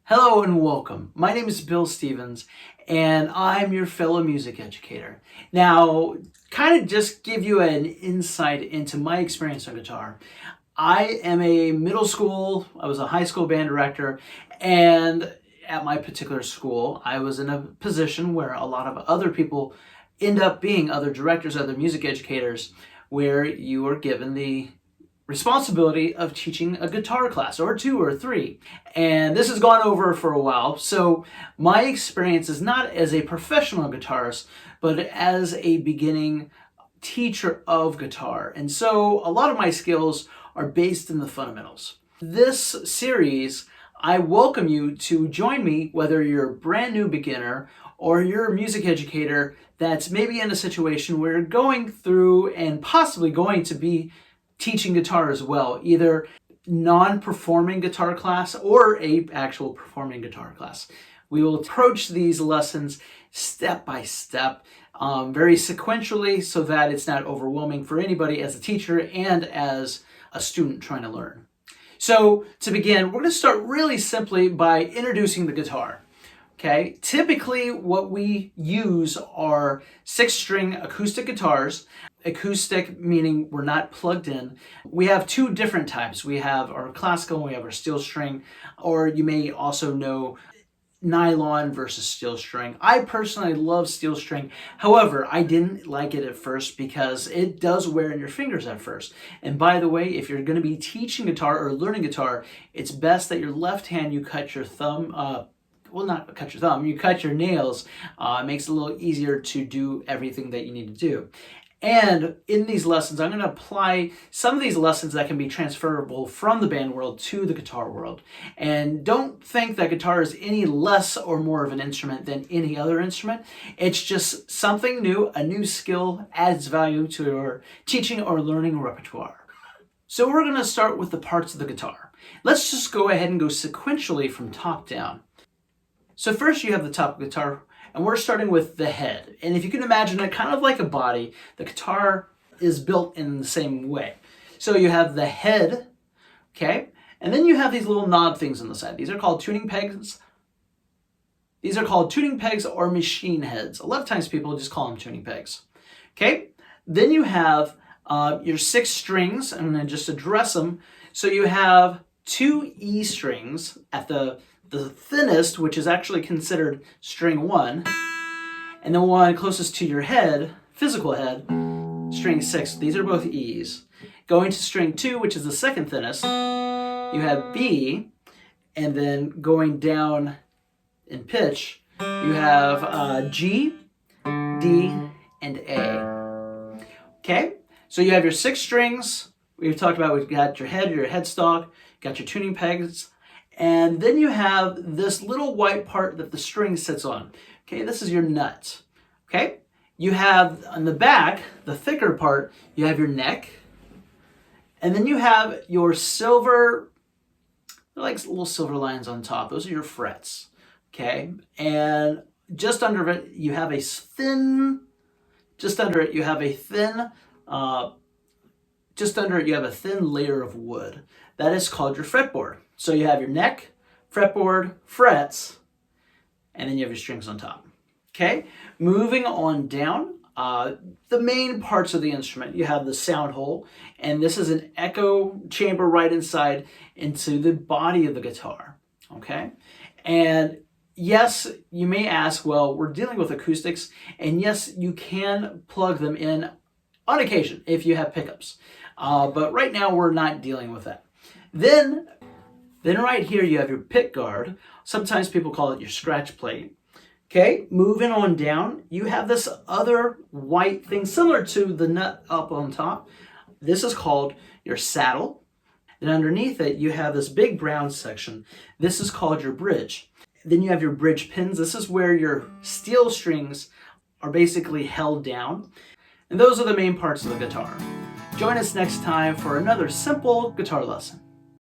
Hello and welcome. My name is Bill Stevens and I'm your fellow music educator. Now, kind of just give you an insight into my experience on guitar. I am a I was a high school band director, and at my particular school, I was in a position where a lot of other people end up being other directors, other music educators, where you are given the responsibility of teaching a guitar class or two or three. And this has gone over for a while. So my experience is not as a professional guitarist, but as a beginning teacher of guitar. And so a lot of my skills are based in the fundamentals. This series, I welcome you to join me, whether you're a brand new beginner or you're a music educator that's maybe in a situation where you're going through and possibly going to be teaching guitar as well, either non-performing guitar class or a actual performing guitar class. We will approach these lessons step by step, very sequentially, so that it's not overwhelming for anybody as a teacher and as a student trying to learn. So to begin, we're going to start really simply by introducing the guitar. Okay, typically what we use are 6-string acoustic guitars. Acoustic meaning we're not plugged in. We have two different types. We have our classical and we have our steel string, or you may also know nylon versus steel string. I personally love steel string. However, I didn't like it at first because it does wear in your fingers at first. And by the way, if you're going to be teaching guitar or learning guitar, it's best that your left hand you cut your thumb, well, not cut your thumb, you cut your nails. It makes it a little easier to do everything that you need to do. And in these lessons, I'm going to apply some of these lessons that can be transferable from the band world to the guitar world. And don't think that guitar is any less or more of an instrument than any other instrument. It's just something new, a new skill adds value to your teaching or learning repertoire. So we're going to start with the parts of the guitar. Let's just go ahead and go sequentially from top down. So first you have the top of the guitar, and we're starting with the head. And if you can imagine it kind of like a body, the guitar is built in the same way. So you have the head, okay? And then you have these little knob things on the side. These are called tuning pegs. These are called tuning pegs or machine heads. A lot of times people just call them tuning pegs, okay? Then you have your 6 strings. I'm gonna just address them. So you have 2 E strings at the thinnest, which is actually considered string 1, and the one closest to your head, physical head, string 6. These are both E's. Going to string 2, which is the second thinnest, you have B, and then going down in pitch, you have G, D, and A. Okay, so you have your 6 strings. We've talked about, we've got your headstock, got your tuning pegs, and then you have this little white part that the string sits on. Okay, this is your nut. Okay, you have on the back, the thicker part, you have your neck, and then you have your silver, like little silver lines on top. Those are your frets. Okay, and just under it, you have a thin, just under it, you have a thin layer of wood. That is called your fretboard. So you have your neck, fretboard, frets, and then you have your strings on top. Okay, moving on down, the main parts of the instrument, you have the sound hole, and this is an echo chamber right inside into the body of the guitar. Okay, and yes, you may ask, well, we're dealing with acoustics, and yes, you can plug them in on occasion if you have pickups. But right now we're not dealing with that. Then right here you have your pick guard. Sometimes people call it your scratch plate. Okay, moving on down, you have this other white thing similar to the nut up on top. This is called your saddle. And underneath it, you have this big brown section. This is called your bridge. Then you have your bridge pins. This is where your steel strings are basically held down. And those are the main parts of the guitar. Join us next time for another simple guitar lesson.